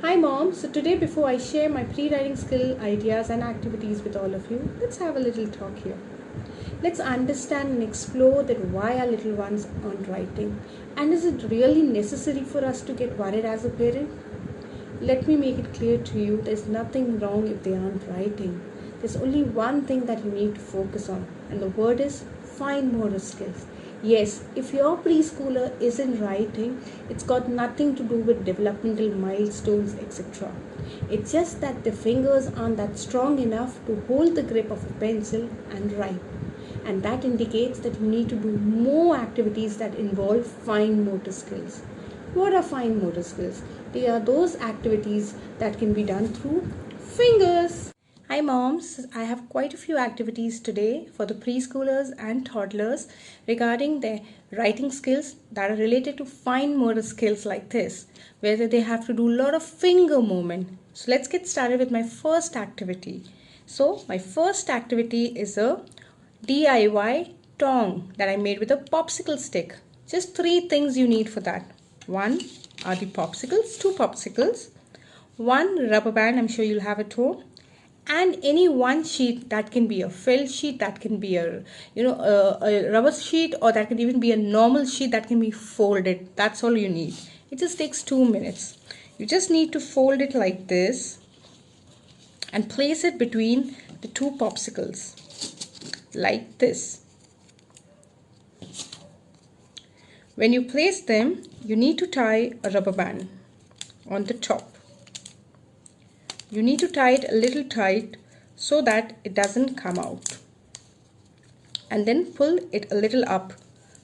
Hi mom, so today before I share my pre-writing skill ideas and activities with all of you, let's have a little talk here. Let's understand and explore that why our little ones aren't writing, and is it really necessary for us to get worried as a parent? Let me make it clear to you, there's nothing wrong if they aren't writing. There's only one thing that you need to focus on, and the word is fine motor skills. Yes, if your preschooler isn't writing, it's got nothing to do with developmental milestones, etc. It's just that the fingers aren't that strong enough to hold the grip of a pencil and write. And that indicates that you need to do more activities that involve fine motor skills. What are fine motor skills? They are those activities that can be done through fingers. Hi moms, I have quite a few activities today for the preschoolers and toddlers regarding their writing skills that are related to fine motor skills like this, where they have to do a lot of finger movement. So let's get started with my first activity. So my first activity is a DIY tong that I made with a popsicle stick. Just 3 things you need for that. One are the popsicles, 2 popsicles, 1 rubber band, I'm sure you'll have at home, and any one sheet. That can be a felt sheet, that can be a rubber sheet, or that can even be a normal sheet that can be folded. That's all you need. It just takes 2 minutes. You just need to fold it like this and place it between the 2 popsicles like this. When you place them, you need to tie a rubber band on the top. You need to tie it a little tight so that it doesn't come out. And then pull it a little up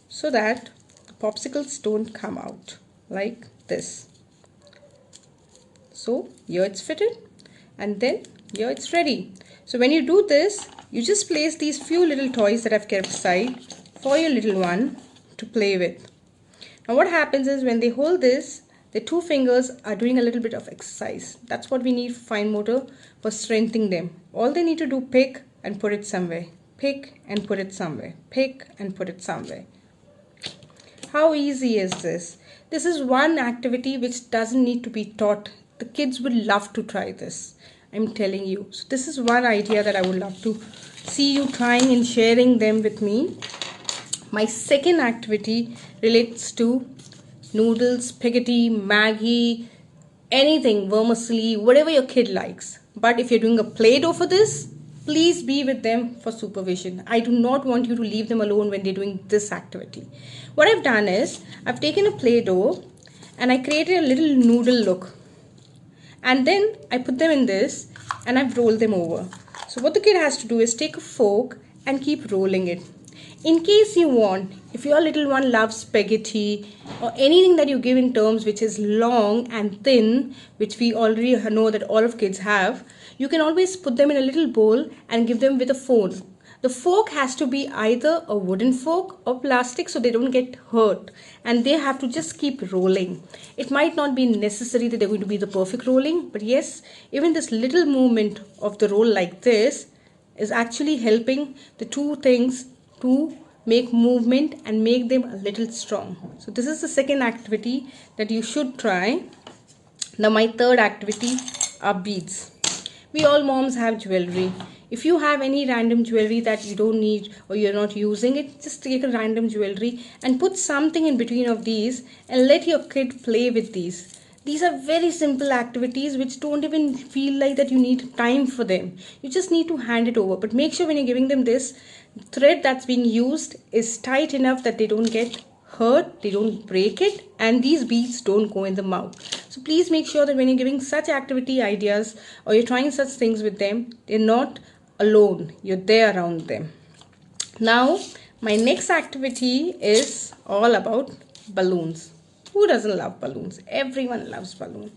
so that the popsicles don't come out like this. So here it's fitted, and then here it's ready. So when you do this, you just place these few little toys that I've kept aside for your little one to play with. Now what happens is when they hold this, the 2 fingers are doing a little bit of exercise. That's what we need for fine motor, for strengthening them. All they need to do, pick and put it somewhere. Pick and put it somewhere. Pick and put it somewhere. How easy is this? This is one activity which doesn't need to be taught. The kids would love to try this. I'm telling you. So this is one idea that I would love to see you trying and sharing them with me. My second activity relates to noodles, spaghetti, Maggi, anything, vermicelli, whatever your kid likes. But if you're doing a Play-Doh for this, please be with them for supervision. I do not want you to leave them alone when they're doing this activity. What I've done is, I've taken a Play-Doh and I created a little noodle look. And then I put them in this and I've rolled them over. So what the kid has to do is take a fork and keep rolling it. In case you want, if your little one loves spaghetti or anything that you give in terms which is long and thin, which we already know that all of kids have, you can always put them in a little bowl and give them with a fork. The fork has to be either a wooden fork or plastic so they don't get hurt, and they have to just keep rolling. It might not be necessary that they're going to be the perfect rolling, but yes, even this little movement of the roll like this is actually helping the 2 things to make movement and make them a little strong. So this is the second activity that you should try. Now my third activity are beads. We all moms have jewelry. If you have any random jewelry that you don't need or you're not using it, just take a random jewelry and put something in between of these and let your kid play with these. These are very simple activities which don't even feel like that you need time for them. You just need to hand it over. But make sure when you're giving them this, thread that's being used is tight enough that they don't get hurt, they don't break it, and these beads don't go in the mouth. So please make sure that when you're giving such activity ideas or you're trying such things with them, they're not alone. You're there around them. Now, my next activity is all about balloons. Who doesn't love balloons? Everyone loves balloons.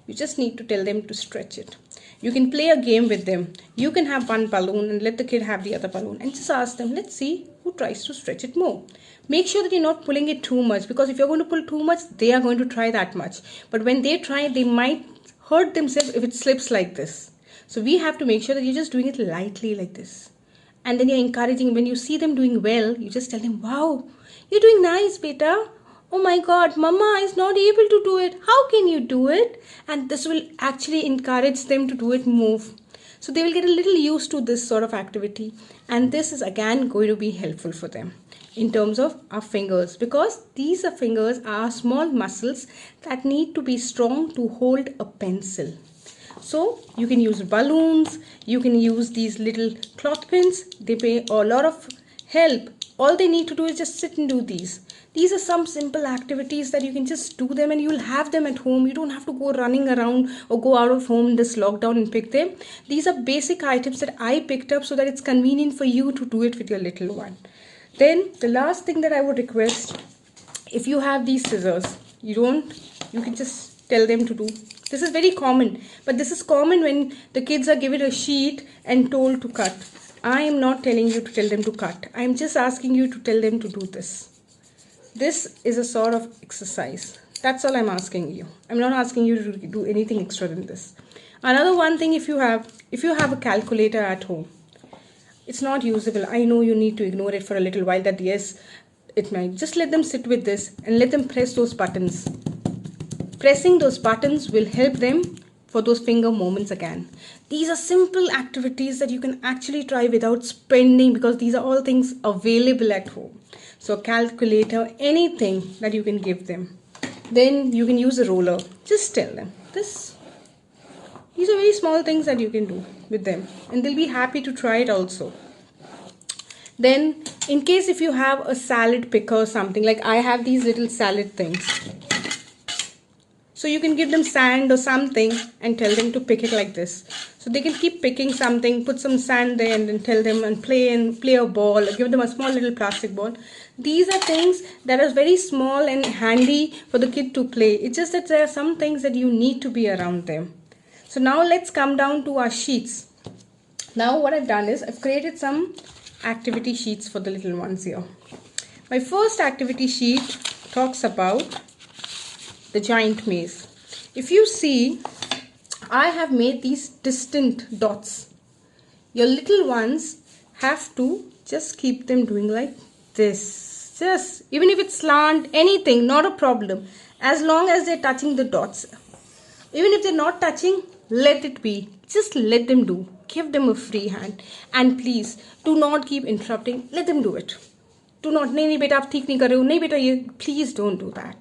You just need to tell them to stretch it. You can play a game with them. You can have one balloon and let the kid have the other balloon and just ask them, let's see who tries to stretch it more. Make sure that you're not pulling it too much, because if you're going to pull too much, they are going to try that much. But when they try, they might hurt themselves if it slips like this. So we have to make sure that you're just doing it lightly like this. And then you're encouraging. When you see them doing well, you just tell them, wow, you're doing nice, beta. oh my god, mama is not able to do it. How can you do it? And this will actually encourage them to do it more. So they will get a little used to this sort of activity, and this is again going to be helpful for them in terms of our fingers, because these are fingers are small muscles that need to be strong to hold a pencil. So you can use balloons, you can use these little cloth pins. They pay a lot of help. All they need to do is just sit and do these. These are some simple activities that you can just do them, and you will have them at home. You don't have to go running around or go out of home in this lockdown and pick them. These are basic items that I picked up so that it's convenient for you to do it with your little one. Then the last thing that I would request, if you have these scissors, you can just tell them to do. This is very common, but this is common when the kids are given a sheet and told to cut. I am not telling you to tell them to cut. I am just asking you to tell them to do this. This is a sort of exercise. That's all I'm asking you. I'm not asking you to do anything extra than this. Another one thing, if you have a calculator at home, it's not usable. I know you need to ignore it for a little while, that yes, it might. Just let them sit with this and let them press those buttons. Pressing those buttons will help them for those finger movements again. These are simple activities that you can actually try without spending, because these are all things available at home. So a calculator, anything that you can give them. Then you can use a roller. Just tell them this. These are very small things that you can do with them, and they'll be happy to try it also. Then in case if you have a salad picker or something, like I have these little salad things. So you can give them sand or something and tell them to pick it like this. So they can keep picking something, put some sand there, and then tell them and play a ball, or give them a small little plastic ball. These are things that are very small and handy for the kid to play. It's just that there are some things that you need to be around them. So now let's come down to our sheets. Now what I've done is I've created some activity sheets for the little ones here. My first activity sheet talks about the giant maze. If you see, I have made these distant dots. Your little ones have to just keep them doing like this. Just, even if it's slant, anything, not a problem. As long as they're touching the dots. Even if they're not touching, let it be. Just let them do. Give them a free hand. And please, do not keep interrupting. Let them do it. Do not, nahi beta, aap theek nahi kar rahe ho. Nahi beta, ye, please don't do that.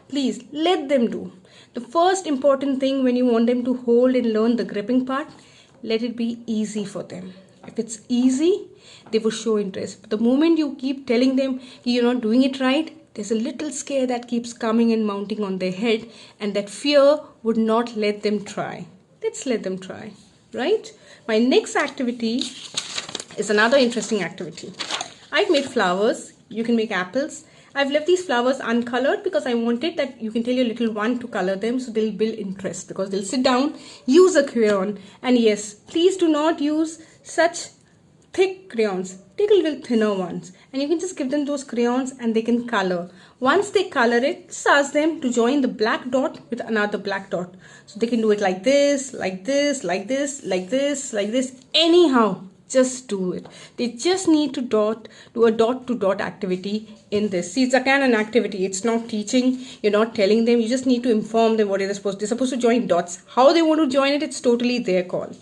Please, let them do. The first important thing when you want them to hold and learn the gripping part, let it be easy for them. If it's easy, they will show interest. But the moment you keep telling them you're not doing it right, there's a little scare that keeps coming and mounting on their head, and that fear would not let them try. Let's let them try, right? My next activity is another interesting activity. I've made flowers. You can make apples. I've left these flowers uncolored because I wanted that you can tell your little one to color them, so they'll build interest, because they'll sit down, use a crayon. And yes, please do not use such thick crayons. Take a little thinner ones, and you can just give them those crayons and they can color. Once they color it, just ask them to join the black dot with another black dot. So they can do it like this, like this, like this, like this, like this, anyhow. Just do it. They just need to do a dot to dot activity in this. See, it's again an activity. It's not teaching. You're not telling them. You just need to inform them what they're supposed to. They're supposed to join dots. How they want to join it, it's totally their call.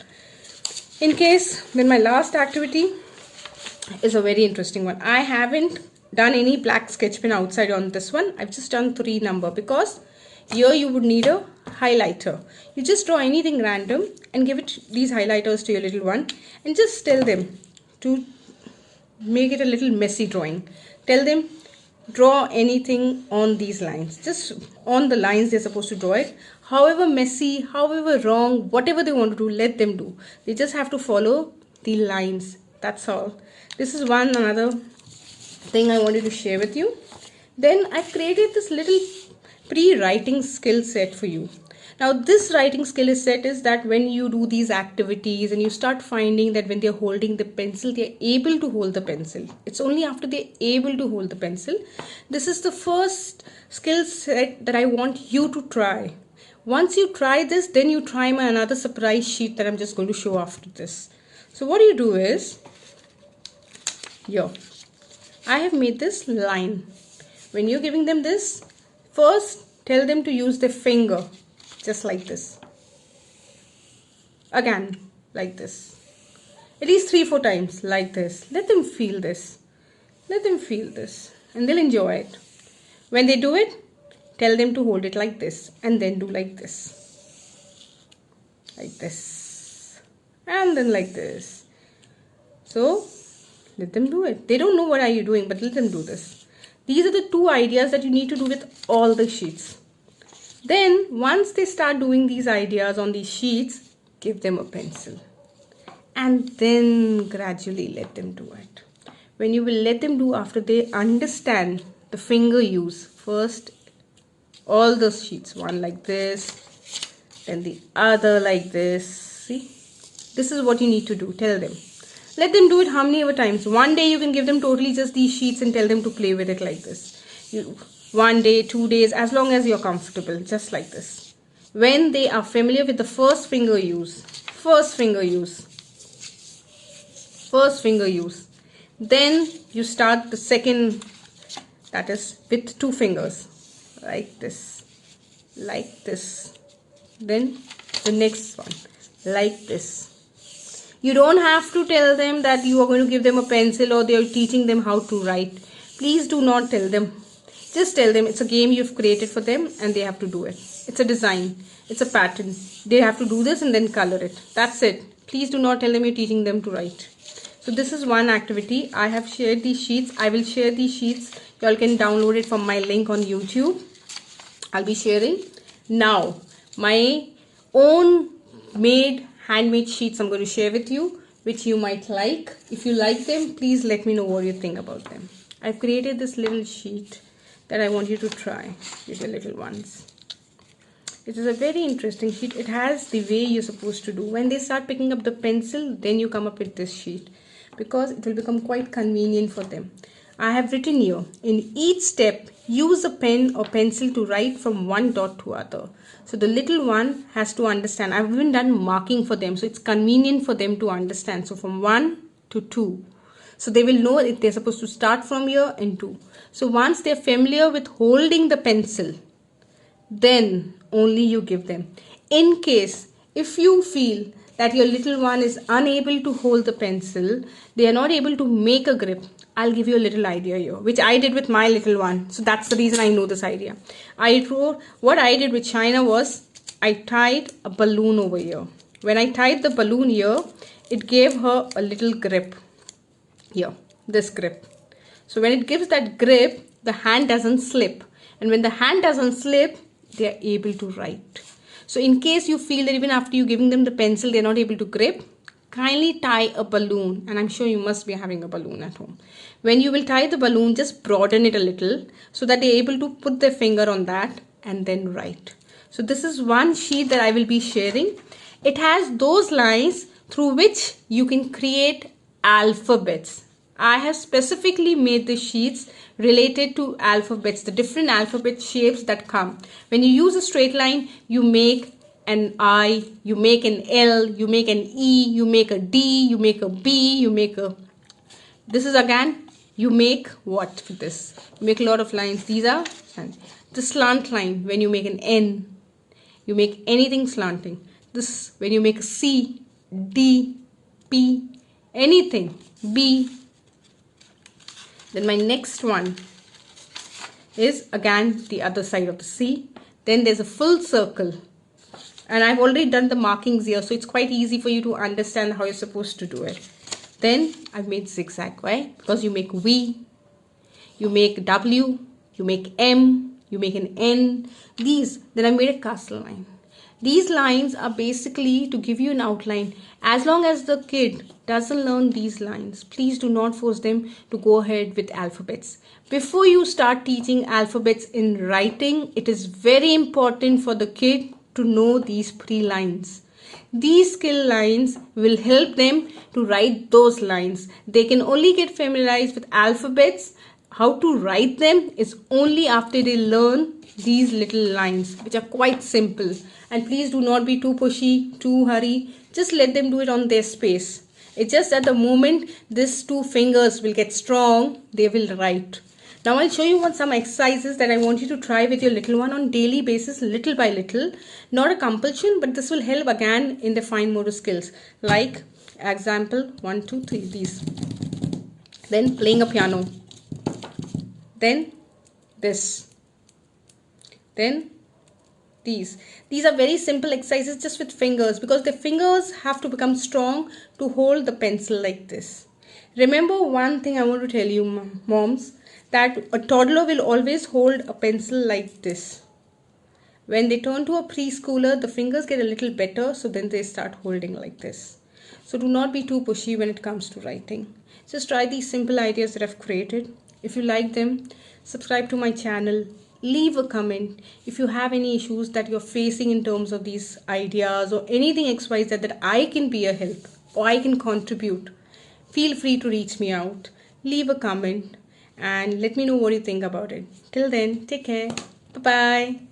In case, then my last activity is a very interesting one. I haven't done any black sketch pen outside on this one. I've just done 3 number, because here you would need a highlighter. You just draw anything random and give it these highlighters to your little one, and just tell them to make it a little messy drawing. Tell them draw anything on these lines. Just on the lines they're supposed to draw it. However messy, however wrong, whatever they want to do, let them do. They just have to follow the lines. That's all. This is another thing I wanted to share with you. Then I've created this little pre-writing skill set for you. Now this writing skill set is that when you do these activities and you start finding that when they're holding the pencil, they're able to hold the pencil. It's only after they're able to hold the pencil. This is the first skill set that I want you to try. Once you try this, then you try my another surprise sheet that I'm just going to show after this. So what you do is, here, I have made this line. When you're giving them this, First, tell them to use their finger, just like this. Again, like this. At least 3-4 times, like this. Let them feel this. Let them feel this. And they'll enjoy it. When they do it, tell them to hold it like this. And then do like this. Like this. And then like this. So, let them do it. They don't know what are you doing, but let them do this. These are the 2 ideas that you need to do with all the sheets. Then, once they start doing these ideas on these sheets, give them a pencil. And then gradually let them do it. When you will let them do after they understand the finger use, first all the sheets, one like this, then the other like this. See, this is what you need to do. Tell them. Let them do it how many ever times. One day you can give them totally just these sheets and tell them to play with it like this. 1 day, 2 days, as long as you're comfortable, just like this. When they are familiar with the first finger use, then you start the second, that is with 2 fingers, like this, then the next one, like this. You don't have to tell them that you are going to give them a pencil or they are teaching them how to write. Please do not tell them. Just tell them it's a game you've created for them and they have to do it. It's a design, it's a pattern. They have to do this and then color it. That's it. Please do not tell them you're teaching them to write. So this is one activity. I have shared these sheets. I will share these sheets. You all can download it from my link on YouTube. I'll be sharing. Now, my own handmade sheets I'm going to share with you, which you might like. If you like them, please let me know what you think about them. I've created this little sheet that I want you to try with your little ones. It is a very interesting sheet. It has the way you're supposed to do. When they start picking up the pencil, then you come up with this sheet, because it will become quite convenient for them. I have written here, in each step, use a pen or pencil to write from one dot to other. So the little one has to understand. I've even done marking for them, so it's convenient for them to understand. So from 1 to 2. So they will know if they're supposed to start from here and 2. So once they're familiar with holding the pencil, then only you give them. In case, if you feel that your little one is unable to hold the pencil, they are not able to make a grip, I'll give you a little idea here, which I did with my little one. So that's the reason I know this idea. What I did with China was, I tied a balloon over here. When I tied the balloon here, it gave her a little grip. Here, this grip. So when it gives that grip, the hand doesn't slip. And when the hand doesn't slip, they are able to write. So in case you feel that even after you giving them the pencil, they're not able to grip, kindly tie a balloon. And I'm sure you must be having a balloon at home. When you will tie the balloon, just broaden it a little so that they're able to put their finger on that and then write. So this is one sheet that I will be sharing. It has those lines through which you can create alphabets. I have specifically made the sheets related to alphabets, the different alphabet shapes that come. When you use a straight line, you make an I, you make an L, you make an E, you make a D, you make a B, you make a... This is again, you make what with this? You make a lot of lines. These are the slant line. When you make an N, you make anything slanting. This, when you make a C, D, P, anything, B. Then my next one is again the other side of the C. Then there's a full circle. And I've already done the markings here, so it's quite easy for you to understand how you're supposed to do it. Then I've made zigzag. Why? Because you make V, you make W, you make M, you make an N. Then I made a castle line. These lines are basically to give you an outline. As long as the kid doesn't learn these lines, please do not force them to go ahead with alphabets. Before you start teaching alphabets in writing, it is very important for the kid to know these 3 lines. These skill lines will help them to write those lines. They can only get familiarized with alphabets. How to write them is only after they learn these little lines, which are quite simple. And please do not be too pushy, too hurry. Just let them do it on their space. It's just at the moment these 2 fingers will get strong, they will write. Now I'll show you some exercises that I want you to try with your little one on daily basis, little by little. Not a compulsion, but this will help again in the fine motor skills. Like example 1, 2, 3, these. Then playing a piano. Then this. Then these. These are very simple exercises just with fingers, because the fingers have to become strong to hold the pencil like this. Remember one thing I want to tell you, moms, that a toddler will always hold a pencil like this. When they turn to a preschooler, the fingers get a little better, so then they start holding like this. So do not be too pushy when it comes to writing. Just try these simple ideas that I've created. If you like them, subscribe to my channel. Leave a comment if you have any issues that you're facing in terms of these ideas or anything XYZ that I can be a help or I can contribute. Feel free to reach me out. Leave a comment and let me know what you think about it. Till then, take care. Bye-bye.